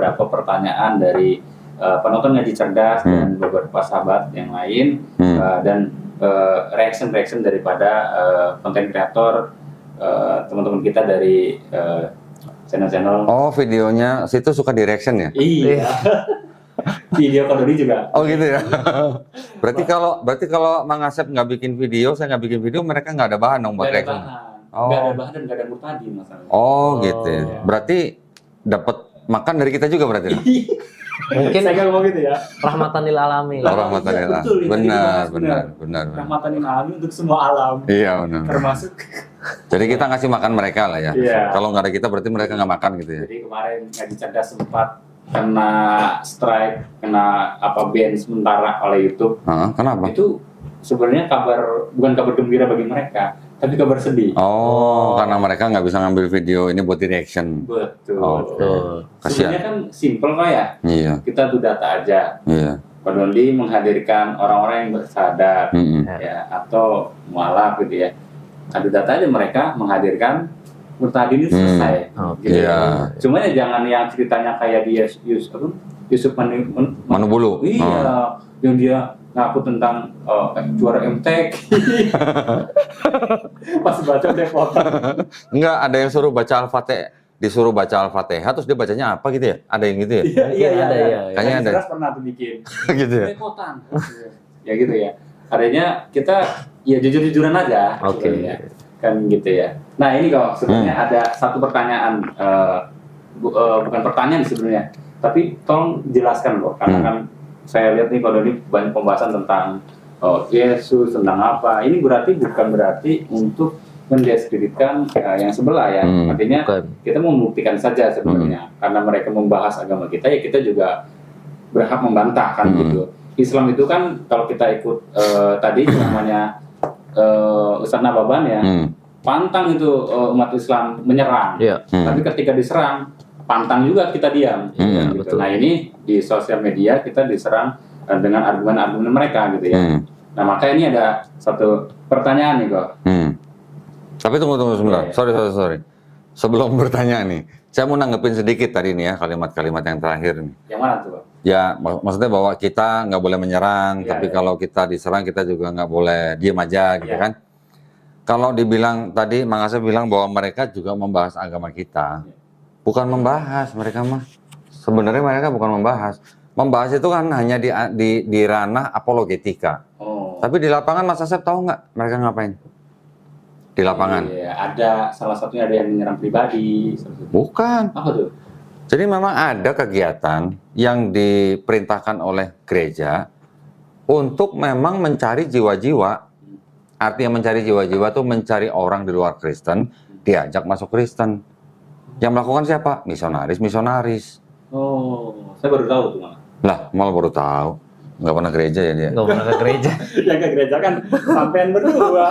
beberapa pertanyaan dari penonton Ngaji Cerdas dan beberapa sahabat yang lain dan reaction daripada konten kreator teman-teman kita dari channel-channel. Oh, videonya situ suka di reaction ya? Iya. Video Kodori juga. Oh gitu ya. berarti kalau Mang Asep nggak bikin video, saya nggak bikin video, mereka nggak ada bahan dong buat reaction. Nggak ada bahan dan nggak ada murtadi masalahnya. Oh gitu ya. Berarti dapat makan dari kita juga berarti. Mungkin saya nggak ngomong gitu ya. rahmatan lil alamin. Rahmatan lil alamin. Benar. Rahmatan lil alamin untuk semua alam. Iya benar. Termasuk. Jadi kita ngasih makan mereka lah ya. Iya. Kalau nggak ada kita berarti mereka nggak makan gitu ya. Jadi kemarin Ngaji Cerdas sempat kena strike, kena ban sementara oleh YouTube. Kenapa? Itu sebenarnya bukan kabar gembira bagi mereka, tapi kabar sedih. Oh, karena mereka nggak bisa ngambil video ini buat di reaction. Betul. Betul. Sebenarnya kan simple kok ya. Iya. Kita tuh data aja. Iya. Pak Dondi menghadirkan orang-orang yang bersadar, ya, atau mualaf gitu ya. Adu data aja mereka menghadirkan murtadin itu selesai. Gitu. Iya. Cuma ya jangan yang ceritanya kayak dia Yusuf Manubulu. Iya, yang dia ngaku tentang juara MTek. Pas baca dia potong. Enggak, ada yang suruh baca disuruh baca Al-Fatihah terus dia bacanya apa gitu ya? Ada yang gitu ya? Iya. Kayaknya ada. Jelas pernah tuh bikin. Gitu ya? Repotan. Ya gitu ya. Adanya kita ya jujur-jujuran aja. Oke. Gitu ya. Kan gitu ya. Nah ini kok sebenarnya ada satu pertanyaan, bukan pertanyaan sebenarnya, tapi tolong jelaskan loh, karena kan saya lihat nih kalau ini banyak pembahasan tentang Yesus, tentang apa. Ini bukan berarti untuk mendiskreditkan yang sebelah ya. Artinya kita membuktikan saja sebenarnya, karena mereka membahas agama kita ya kita juga berhak membantah kan gitu. Islam itu kan kalau kita ikut tadi namanya Ustadz Nababan ya, pantang itu umat Islam menyerang. Tapi ketika diserang, pantang juga kita diam. Gitu. Betul. Nah ini di sosial media kita diserang dengan argumen-argumen mereka gitu ya. Nah maka ini ada satu pertanyaan nih kok. Tapi tunggu sebentar. Sorry. Sebelum bertanya nih, saya mau nanggepin sedikit tadi nih ya kalimat-kalimat yang terakhir nih. Yang mana tuh Pak? Ya, maksudnya bahwa kita nggak boleh menyerang, tapi kalau kita diserang kita juga nggak boleh diem aja gitu kan. Kalau dibilang tadi, Mang Asep bilang bahwa mereka juga membahas agama kita. Bukan membahas mereka mah. Sebenarnya mereka bukan membahas. Membahas itu kan hanya di ranah apologetika. Tapi di lapangan Mas Asep tahu nggak mereka ngapain? Di lapangan. Iya, ada salah satunya ada yang menyerang pribadi. Bukan. Apa tuh? Jadi memang ada kegiatan yang diperintahkan oleh gereja untuk memang mencari jiwa-jiwa. Artinya mencari jiwa-jiwa itu mencari orang di luar Kristen, diajak masuk Kristen. Yang melakukan siapa? Misionaris. Oh, saya baru tahu tuh malah. Lah, malah baru tahu. Nggak pernah gereja ya dia? Nggak pernah ke gereja. Yang ke gereja kan sampean berdua.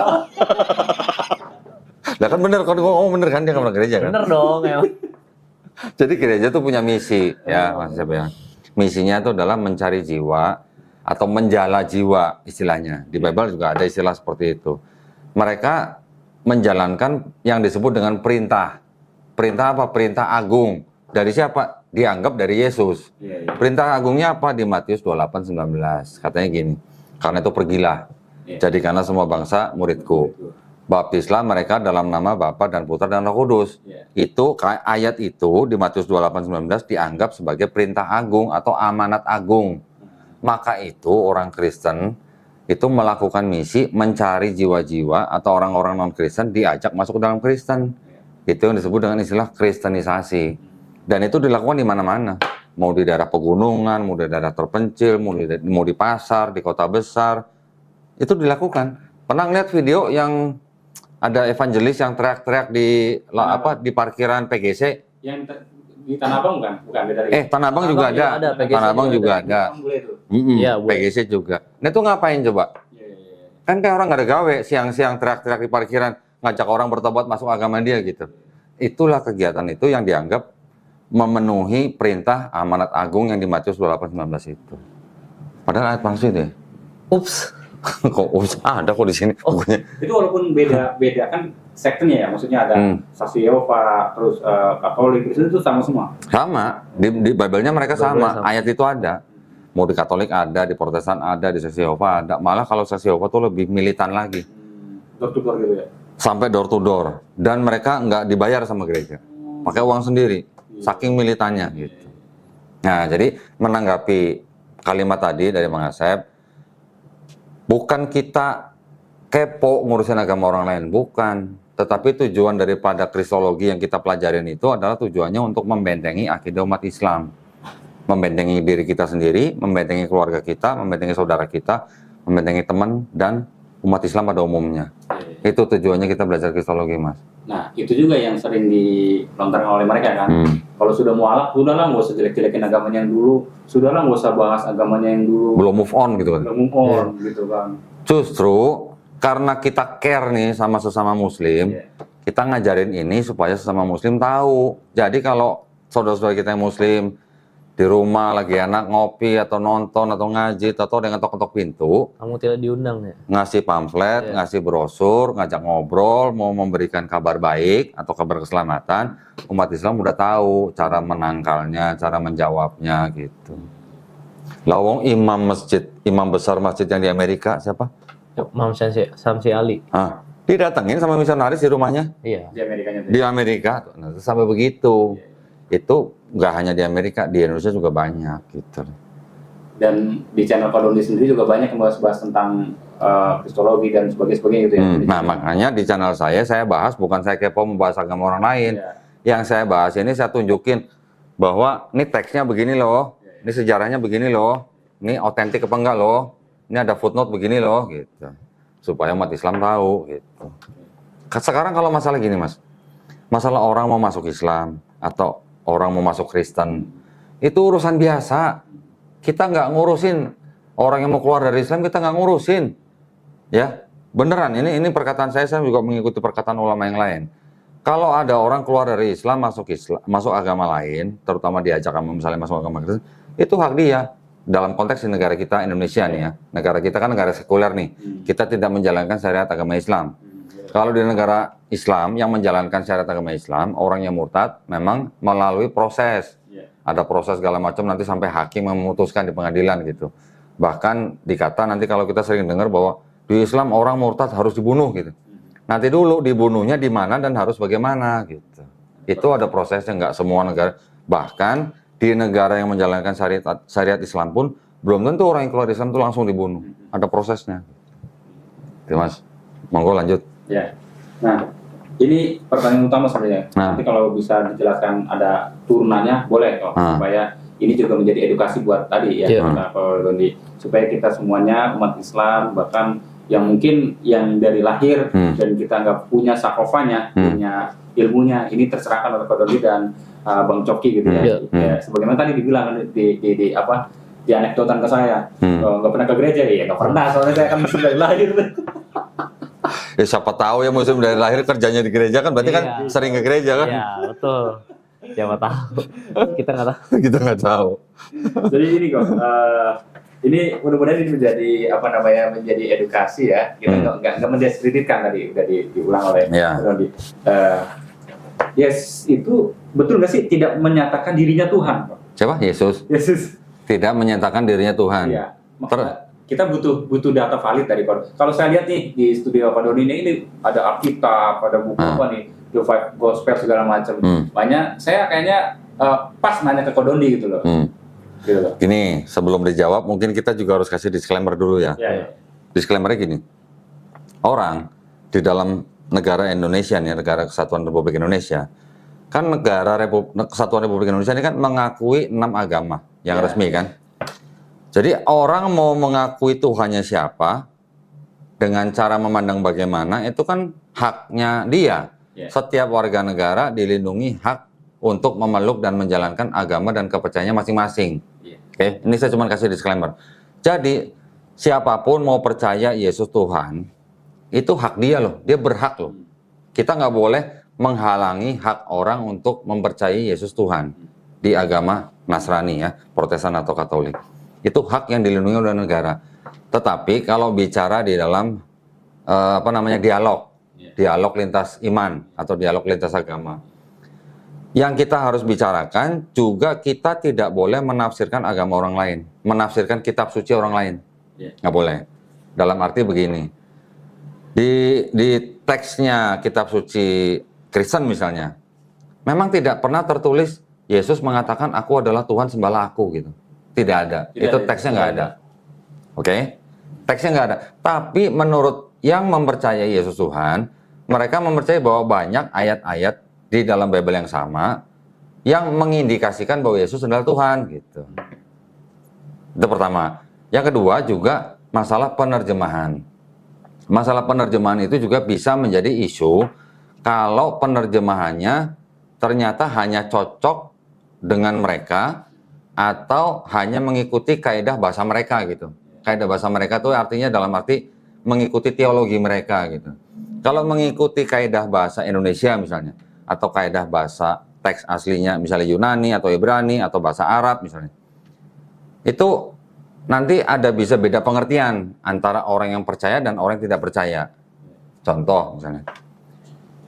Lah kan bener, kalau ngomong bener kan dia nggak pernah gereja kan? Bener dong ya. Jadi gereja tuh punya misi ya Mas Asep ya. Misinya itu adalah mencari jiwa atau menjala jiwa istilahnya. Di Bible juga ada istilah seperti itu. Mereka menjalankan yang disebut dengan perintah. Perintah apa? Perintah agung. Dari siapa? Dianggap dari Yesus. Perintah agungnya apa? Di Matius 28:19. Katanya gini, karena itu pergilah, jadikanlah semua bangsa muridku. Baptislah mereka dalam nama Bapa dan Putra dan Roh Kudus. Itu ayat itu di Matius 28:19 dianggap sebagai perintah agung atau amanat agung. Maka itu orang Kristen itu melakukan misi mencari jiwa-jiwa atau orang-orang non-Kristen diajak masuk ke dalam Kristen. Itu yang disebut dengan istilah kristenisasi. Dan itu dilakukan di mana-mana. Mau di daerah pegunungan, mau di daerah terpencil, mau di pasar, di kota besar. Itu dilakukan. Pernah ngeliat video yang ada evangelis yang teriak-teriak di parkiran PGC? Yang di Tanah Abang kan? Bukan dari Tanah Abang juga ada. Tanah Abang juga ada. PGC juga. Nah itu ngapain coba? Kan kayak orang nggak ada gawe, siang-siang teriak-teriak di parkiran, ngajak orang bertobat masuk agama dia gitu. Itulah kegiatan itu yang dianggap memenuhi perintah amanat agung yang di Matius 28:19 itu. Padahal ayat palsu itu ya. Ups. Kok ups? Ada kok di sini. Itu walaupun beda kan sektenya ya, maksudnya ada saksi Yehova, terus Katolik, Kristen itu sama semua. Sama, di Bible-nya mereka Bible-nya sama, sama. ayat itu ada. Mau di Katolik ada, di Protestan ada, di Saksi Yehova ada. Malah kalau Saksi Yehova tuh lebih militan lagi. Door to door gitu ya. Sampai door to door. Dan mereka nggak dibayar sama gereja. Pakai uang sendiri. Saking militannya gitu. Nah, jadi menanggapi kalimat tadi dari Bang Asep, bukan kita kepo ngurusin agama orang lain, bukan. Tetapi tujuan daripada kristologi yang kita pelajarin itu adalah tujuannya untuk membentengi akidah umat Islam. Membentengi diri kita sendiri, membentengi keluarga kita, membentengi saudara kita, membentengi teman dan umat Islam pada umumnya. Itu tujuannya kita belajar kristologi, Mas. Nah, itu juga yang sering dilontarkan oleh mereka kan. Kalau sudah mualaf, sudahlah nggak usah jelek-jelekin agamanya yang dulu, sudahlah nggak usah bahas agamanya yang dulu. Belum move on gitu kan. Belum move on gitu kan. Justru karena kita care nih sama sesama muslim, kita ngajarin ini supaya sesama muslim tahu. Jadi kalau saudara-saudara kita yang muslim di rumah lagi anak ngopi atau nonton atau ngaji atau ada yang ngetok-ngetok pintu, Kamu tidak diundang ya? ngasih pamflet, ngasih brosur, ngajak ngobrol, mau memberikan kabar baik atau kabar keselamatan, umat Islam udah tahu cara menangkalnya, cara menjawabnya gitu. Lawong imam besar masjid yang di Amerika siapa? Imam Samsi Ali. Didatengin sama misionaris di rumahnya Iya. Di Amerikanya tuh. di Amerika. Nah, sampai begitu. Itu nggak hanya di Amerika, di Indonesia juga banyak gitu. Dan di channel Pak Doni sendiri juga banyak yang bahas-bahas tentang kristologi dan sebagainya gitu ya. Nah, makanya di channel saya bahas, bukan saya kepo membahas agama orang lain. Yang saya bahas ini saya tunjukin bahwa ini teksnya begini loh, ini sejarahnya begini loh, ini otentik apa enggak loh, ini ada footnote begini loh gitu. Supaya umat Islam tahu gitu. Sekarang kalau masalah gini, Mas. Masalah orang mau masuk Islam atau orang mau masuk Kristen, itu urusan biasa. Kita nggak ngurusin orang yang mau keluar dari Islam, kita nggak ngurusin. Ya, beneran. Ini perkataan saya juga mengikuti perkataan ulama yang lain. Kalau ada orang keluar dari Islam masuk agama lain, terutama diajak misalnya masuk agama Kristen, itu hak dia. Dalam konteks di negara kita Indonesia nih ya, negara kita kan negara sekuler nih, kita tidak menjalankan syariat agama Islam. Kalau di negara Islam yang menjalankan syariat agama Islam, orang yang murtad memang melalui proses. Ada proses segala macam nanti sampai hakim memutuskan di pengadilan gitu. Bahkan dikata nanti kalau kita sering dengar bahwa di Islam orang murtad harus dibunuh gitu. Nanti dulu dibunuhnya di mana dan harus bagaimana gitu. Itu ada prosesnya, nggak semua negara. Bahkan di negara yang menjalankan syariat Islam pun belum tentu orang yang keluar Islam itu langsung dibunuh. Ada prosesnya. Oke, Mas. Monggo lanjut. Ya. Nah, ini pertanyaan utama sebenarnya. Nanti kalau bisa dijelaskan ada turunannya, boleh kok. Supaya ini juga menjadi edukasi buat tadi ya, Pak Doni. Supaya kita semuanya umat Islam, bahkan yang mungkin yang dari lahir dan kita nggak punya sakofanya, punya ilmunya, ini terserahkan oleh Pak Doni dan Bang Coki gitu ya. Ya. Sebagaimana tadi dibilang di anekdotan ke saya, nggak pernah ke gereja ya, nggak pernah. Soalnya saya kan muslim dari lahir. Ya siapa tahu ya muslim dari lahir kerjanya di gereja kan berarti kan sering ke gereja kan? Iya, betul. Siapa tahu. Kita nggak tahu. Kita nggak tahu. Jadi ini kok, ini mudah-mudahan ini menjadi edukasi ya. Kita nggak mendiskreditkan tadi udah diulang oleh Rodi. Yes, itu betul nggak sih tidak menyatakan dirinya Tuhan, Pak? Siapa? Yesus. Tidak menyatakan dirinya Tuhan. Iya. Kita butuh data valid dari Pak. Kalau saya lihat nih di studio Pak Doni ini ada Alkitab, ada buku apa nih, The Five Gospel segala macam. Banyak. Saya kayaknya pas nanya ke Pak Doni gitu loh. Gitu loh. Gini, sebelum dijawab mungkin kita juga harus kasih disclaimer dulu ya. Disclaimernya gini. Orang di dalam negara Indonesia nih, negara Kesatuan Republik Indonesia, kan Kesatuan Republik Indonesia ini kan mengakui 6 agama yang resmi kan. Jadi orang mau mengakui Tuhannya siapa, dengan cara memandang bagaimana, itu kan haknya dia. Setiap warga negara dilindungi hak untuk memeluk dan menjalankan agama dan kepercayaannya masing-masing. Oke, ini saya cuma kasih disclaimer. Jadi siapapun mau percaya Yesus Tuhan, itu hak dia loh, dia berhak loh. Kita nggak boleh menghalangi hak orang untuk mempercayai Yesus Tuhan di agama Nasrani ya, Protestan atau Katolik. Itu hak yang dilindungi oleh negara. Tetapi kalau bicara di dalam dialog, dialog lintas iman atau dialog lintas agama. Yang kita harus bicarakan juga kita tidak boleh menafsirkan agama orang lain, menafsirkan kitab suci orang lain, nggak boleh. Dalam arti begini, di teksnya kitab suci Kristen misalnya, memang tidak pernah tertulis Yesus mengatakan aku adalah Tuhan sembahlah aku gitu, tidak ada. Itu teksnya nggak ada, oke? Teksnya nggak ada. Tapi menurut yang mempercayai Yesus Tuhan, mereka mempercayai bahwa banyak ayat-ayat di dalam Bible yang sama yang mengindikasikan bahwa Yesus adalah Tuhan gitu. Itu pertama. Yang kedua juga masalah penerjemahan. Masalah penerjemahan itu juga bisa menjadi isu kalau penerjemahannya ternyata hanya cocok dengan mereka atau hanya mengikuti kaidah bahasa mereka gitu. Kaidah bahasa mereka itu artinya dalam arti mengikuti teologi mereka gitu. Kalau mengikuti kaidah bahasa Indonesia misalnya, atau kaidah bahasa teks aslinya misalnya Yunani atau Ibrani atau bahasa Arab misalnya, itu nanti ada bisa beda pengertian antara orang yang percaya dan orang yang tidak percaya. Contoh misalnya,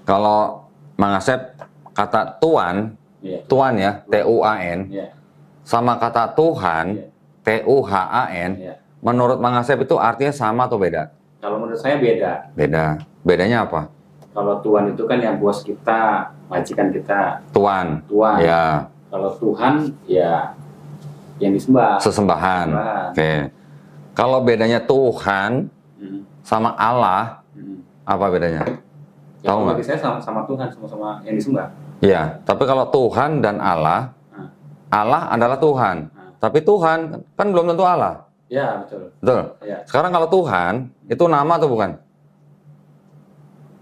kalau Mang Asep kata Tuhan, Tuhan ya, T-U-A-N, sama kata Tuhan, T-U-H-A-N, menurut Mang Asep itu artinya sama atau beda? Kalau menurut saya beda. Beda. Bedanya apa? Kalau Tuhan itu kan yang bos kita, majikan kita. Tuhan. Tuhan. Ya. Kalau Tuhan ya yang disembah. Sesembahan. Oke. Kalau bedanya Tuhan sama Allah, apa bedanya? Ya, Tahu nggak? bagi saya sama Tuhan, sama-sama yang disembah. Iya. Tapi kalau Tuhan dan Allah, Allah adalah Tuhan. Tapi Tuhan kan belum tentu Allah. Ya betul. Betul. Ya. Sekarang kalau Tuhan itu nama atau bukan?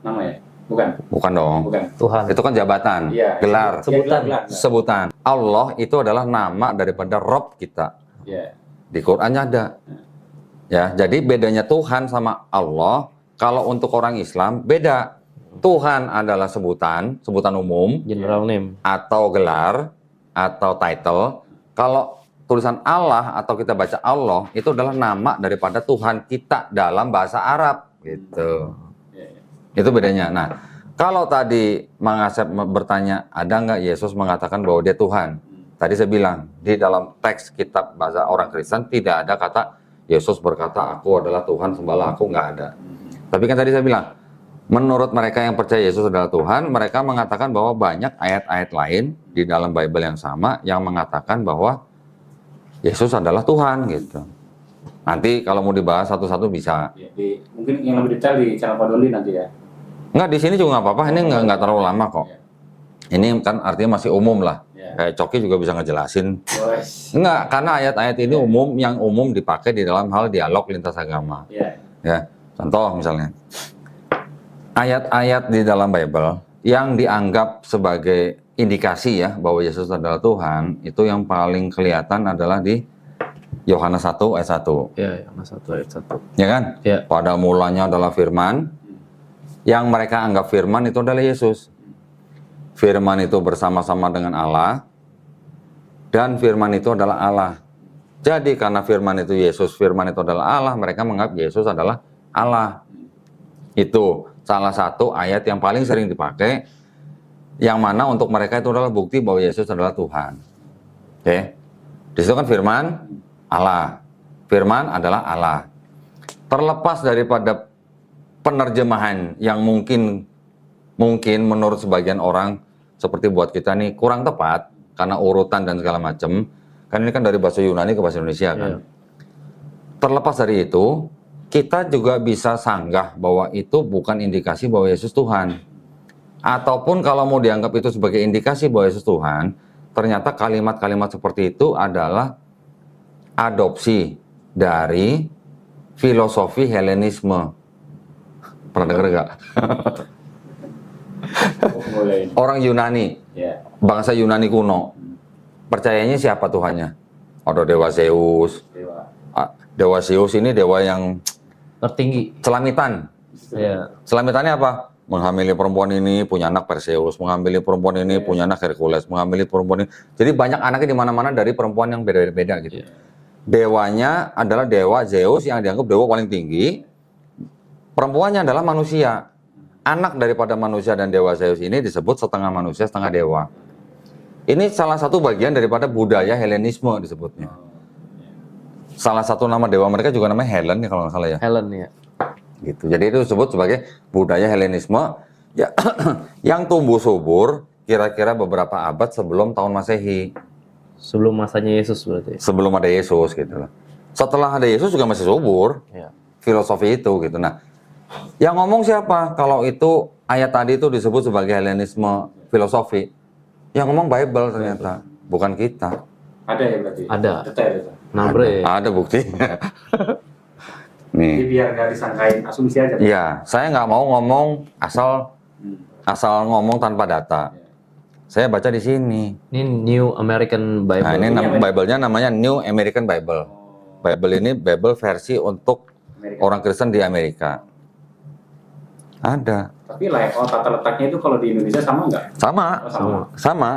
Nama ya? Bukan. Bukan dong. Bukan. Tuhan. Itu kan jabatan, Iya. gelar, Ya, Sebutan. gelar. sebutan. Allah itu adalah nama daripada Rob kita. Ya. Di Qurannya ada. Ya, jadi bedanya Tuhan sama Allah, kalau untuk orang Islam beda. Tuhan adalah sebutan, sebutan umum General name. atau gelar atau title. Kalau tulisan Allah atau kita baca Allah itu adalah nama daripada Tuhan kita dalam bahasa Arab gitu. Ya, ya. Itu bedanya. Nah, kalau tadi Mang Asep bertanya, ada nggak Yesus mengatakan bahwa dia Tuhan? Tadi saya bilang, di dalam teks kitab bahasa orang Kristen tidak ada kata Yesus berkata, aku adalah Tuhan, sembahlah aku, nggak ada. Tapi kan tadi saya bilang, menurut mereka yang percaya Yesus adalah Tuhan, mereka mengatakan bahwa banyak ayat-ayat lain di dalam Bible yang sama yang mengatakan bahwa Yesus adalah Tuhan gitu. Nanti kalau mau dibahas satu-satu bisa. Ya, mungkin yang lebih detail di channel Pak Doli nanti ya. Nggak, di sini juga nggak apa-apa, ini nggak terlalu lama kok. Ya. Ini kan artinya masih umum lah. Ya. Kayak Coki juga bisa ngejelasin. Wes. Enggak, karena ayat-ayat ini umum, yang umum dipakai di dalam hal dialog lintas agama. Ya. Ya, contoh misalnya, ayat-ayat di dalam Bible yang dianggap sebagai indikasi ya bahwa Yesus adalah Tuhan, itu yang paling kelihatan adalah di Yohanes 1 ayat 1. Ya, Yohanes 1 ayat 1. Ya kan? Ya. Pada mulanya adalah firman, yang mereka anggap firman itu adalah Yesus. Firman itu bersama-sama dengan Allah, dan firman itu adalah Allah. Jadi karena firman itu Yesus, firman itu adalah Allah, mereka menganggap Yesus adalah Allah. Itu salah satu ayat yang paling sering dipakai, yang mana untuk mereka itu adalah bukti bahwa Yesus adalah Tuhan. Oke? Di situ kan firman Allah. Firman adalah Allah. Terlepas daripada penerjemahan yang mungkin menurut sebagian orang seperti buat kita nih kurang tepat karena urutan dan segala macam. Kan ini kan dari bahasa Yunani ke bahasa Indonesia kan. Terlepas dari itu, kita juga bisa sanggah bahwa itu bukan indikasi bahwa Yesus Tuhan. Ataupun kalau mau dianggap itu sebagai indikasi bahwa Yesus Tuhan, ternyata kalimat-kalimat seperti itu adalah adopsi dari filosofi Helenisme. Pernah dengar nggak? Mulai. Orang Yunani, Ya. bangsa Yunani kuno, percayanya siapa Tuhannya? Ada dewa Zeus. Dewa. Dewa Zeus ini dewa yang Tertinggi. selamitan. Ya. Selamitannya apa? Menghamili perempuan ini punya anak Perseus, menghamili perempuan ini punya anak Hercules, menghamili perempuan ini. Jadi banyak anaknya di mana-mana dari perempuan yang beda-beda gitu. Dewanya adalah dewa Zeus yang dianggap dewa paling tinggi. Perempuannya adalah manusia. anak daripada manusia dan dewa Zeus ini disebut setengah manusia, setengah dewa. Ini salah satu bagian daripada budaya Helenisme disebutnya. Salah satu nama dewa mereka juga namanya Helen ya kalau nggak salah ya. Helen ya. Gitu. Jadi itu disebut sebagai budaya Helenisme ya, yang tumbuh subur kira-kira beberapa abad sebelum tahun Masehi. Sebelum masanya Yesus berarti. Sebelum ada Yesus gitu loh. Setelah ada Yesus juga masih subur Ya. filosofi itu gitu. Nah, yang ngomong siapa? Kalau itu ayat tadi itu disebut sebagai Helenisme filosofi. Yang ngomong Bible ternyata, bukan kita. Ada ya berarti? Ada. Detail itu. Nah, bro ya. Ada buktinya. Jadi Nih. biar nggak disangkain asumsi aja. Iya, saya nggak mau ngomong asal ngomong tanpa data. Saya baca di sini. Ini New American Bible. Nah, ini Bible-nya namanya New American Bible. Bible ini Bible versi untuk Amerika. orang Kristen di Amerika. Ada. Tapi layout tata letaknya itu kalau di Indonesia sama nggak? Sama. Oh, sama. Sama.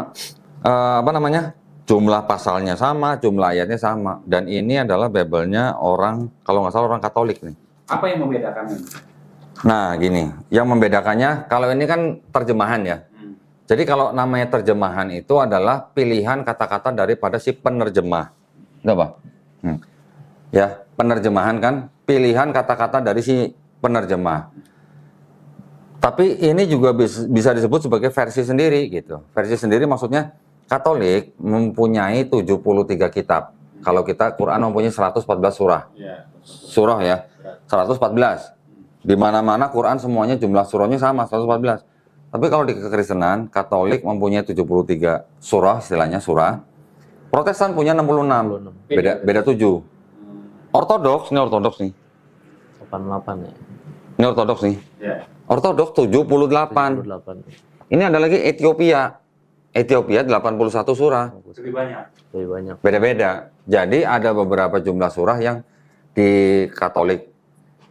Apa namanya? Jumlah pasalnya sama, jumlah ayatnya sama. Dan ini adalah Bible-nya orang, kalau nggak salah orang Katolik nih. Apa yang membedakannya? Nah, gini. Yang membedakannya, kalau ini kan terjemahan ya. Jadi kalau namanya terjemahan itu adalah pilihan kata-kata daripada si penerjemah. Enggak, Pak? Ya, penerjemahan kan pilihan kata-kata dari si penerjemah. Tapi ini juga bisa disebut sebagai versi sendiri gitu. Versi sendiri maksudnya Katolik mempunyai 73 kitab. Kalau kita Quran mempunyai 114 surah. Ya. Surah ya, 114. Di mana-mana Quran semuanya jumlah surahnya sama 114. Tapi kalau di kekristenan, Katolik mempunyai 73 surah, istilahnya surah. Protestan punya 66. Beda 7. Ortodoks, ini ortodoks nih. 88 ya. Ini ortodoks nih. Ya. Ortodoks 78. 78. Ini ada lagi Ethiopia. Ethiopia 81 surah. Lebih banyak. Lebih banyak. Beda-beda. Jadi ada beberapa jumlah surah yang di Katolik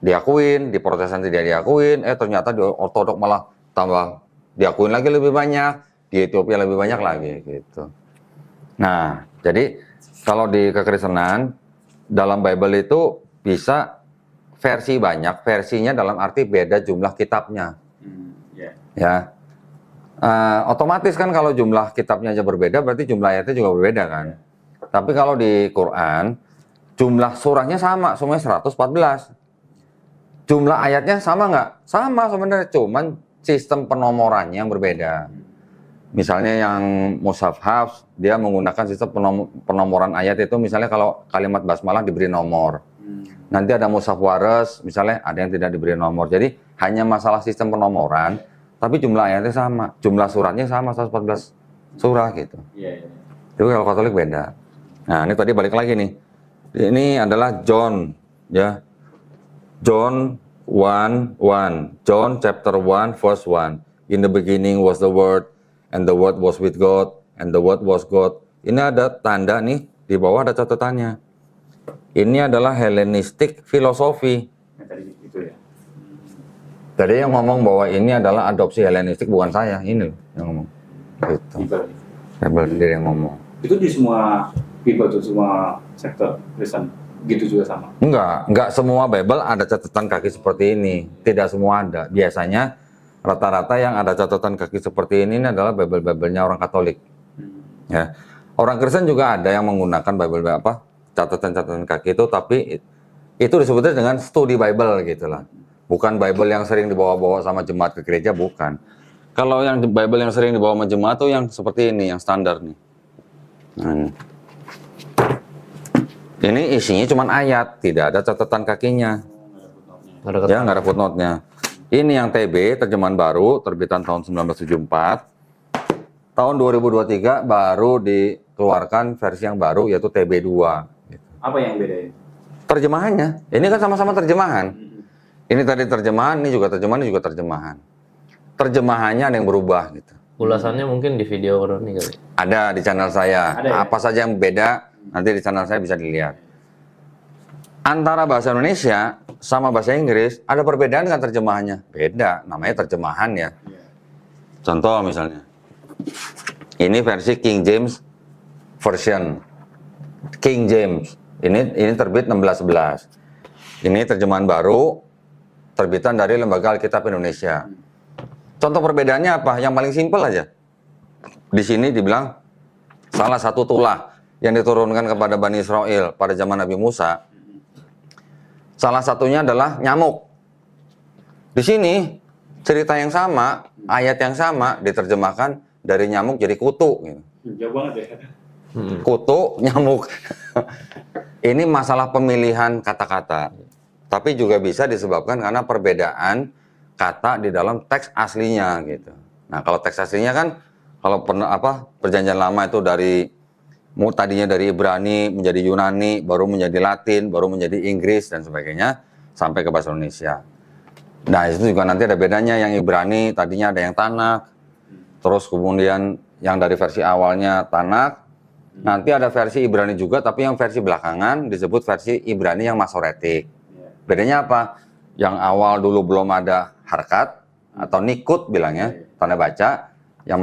diakuin, di Protestan tidak diakuin, ternyata di Ortodoks malah tambah diakuin lagi lebih banyak, di Ethiopia lebih banyak lagi gitu. Nah, jadi kalau di kekristenan dalam Bible itu bisa versi banyak, versinya dalam arti beda jumlah kitabnya. Ya. Ya. Otomatis kan kalau jumlah kitabnya aja berbeda, berarti jumlah ayatnya juga berbeda kan. Tapi kalau di Quran, jumlah surahnya sama, semuanya 114. Jumlah ayatnya sama nggak? Sama sebenarnya, cuman sistem penomorannya yang berbeda. Misalnya yang Mushaf Hafs, dia menggunakan sistem penomoran ayat itu, misalnya kalau kalimat basmalah diberi nomor. Nanti ada Mushaf Wares, misalnya ada yang tidak diberi nomor. Jadi hanya masalah sistem penomoran, tapi jumlah ayatnya sama, jumlah suratnya sama, 114 surah gitu. Iya. Itu kalau Katolik beda. Nah, ini tadi balik lagi nih. Ini adalah John, ya. John 1:1. John chapter 1 verse 1. In the beginning was the Word, and the Word was with God, and the Word was God. Ini ada tanda nih, di bawah ada catatannya. Ini adalah Hellenistic filosofi. Yang tadi itu ya. Jadi yang ngomong bahwa ini adalah adopsi Hellenistik bukan saya, ini loh yang ngomong. Gitu. Bible sendiri yang ngomong. Itu di semua Bible tuh, semua sektor Kristen gitu juga sama. Enggak semua Bible ada catatan kaki seperti ini. Tidak semua ada. Biasanya rata-rata yang ada catatan kaki seperti ini adalah Bible-nya orang Katolik. Ya. Orang Kristen juga ada yang menggunakan Bible catatan-catatan kaki itu, tapi itu disebutnya dengan studi Bible gitu lah. Bukan Bible yang sering dibawa-bawa sama jemaat ke gereja, bukan. Kalau yang Bible yang sering dibawa sama jemaat tuh yang seperti ini, yang standar nih. Nah, ini isinya cuma ayat, tidak ada catatan kakinya. Ya, nggak ada footnote-nya. Ini yang TB, terjemahan baru, terbitan tahun 1974. Tahun 2023 baru dikeluarkan versi yang baru, yaitu TB2. Apa yang beda? Terjemahannya, ini kan sama-sama terjemahan. Ini tadi terjemahan, ini juga terjemahan, ini juga terjemahan. Terjemahannya ada yang berubah gitu. Ulasannya mungkin di video ini kali. Ada di channel saya. Ada ya? Apa saja yang beda, nanti di channel saya bisa dilihat. Antara bahasa Indonesia sama bahasa Inggris, ada perbedaan dengan terjemahannya? Beda, namanya terjemahan ya. Contoh misalnya, ini versi King James Version. King James, ini terbit 1611. Ini terjemahan baru, terbitan dari Lembaga Alkitab Indonesia. Contoh perbedaannya apa? Yang paling simpel aja. Di sini dibilang salah satu tulah yang diturunkan kepada Bani Israel pada zaman Nabi Musa, salah satunya adalah nyamuk. Di sini cerita yang sama, ayat yang sama diterjemahkan dari nyamuk jadi kutu. Gitu. Jauh banget ya. Kutu, nyamuk. Ini masalah pemilihan kata-kata. Tapi juga bisa disebabkan karena perbedaan kata di dalam teks aslinya gitu. Nah, kalau teks aslinya kan kalau Perjanjian Lama itu tadinya dari Ibrani menjadi Yunani, baru menjadi Latin, baru menjadi Inggris dan sebagainya sampai ke bahasa Indonesia. Nah, itu juga nanti ada bedanya. Yang Ibrani tadinya ada yang Tanak, terus kemudian yang dari versi awalnya Tanak, nanti ada versi Ibrani juga, tapi yang versi belakangan disebut versi Ibrani yang Masoretik. Bedanya apa? Yang awal dulu belum ada harkat atau nikut bilangnya, tanda baca.